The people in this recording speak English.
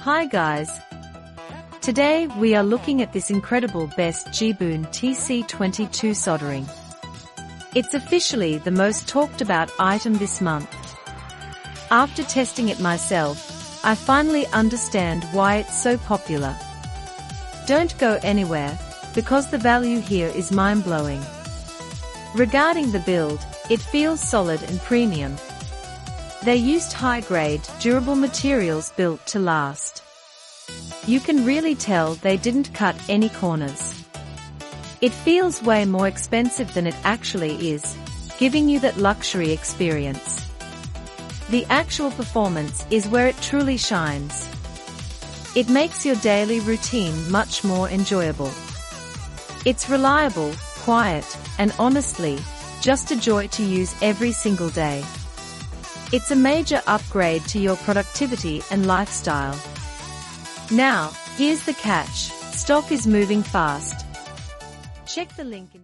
Hi guys! Today we are looking at this incredible best Geeboon Tc22 soldering. It's officially the most talked about item this month. After testing it myself, I finally understand why it's so popular. Don't go anywhere, because the value here is mind-blowing. Regarding the build, it feels solid and premium. They used high-grade, durable materials built to last. You can really tell they didn't cut any corners. It feels way more expensive than it actually is, giving you that luxury experience. The actual performance is where it truly shines. It makes your daily routine much more enjoyable. It's reliable, quiet, and honestly, just a joy to use every single day. It's a major upgrade to your productivity and lifestyle. Now, here's the catch: stock is moving fast. Check the link in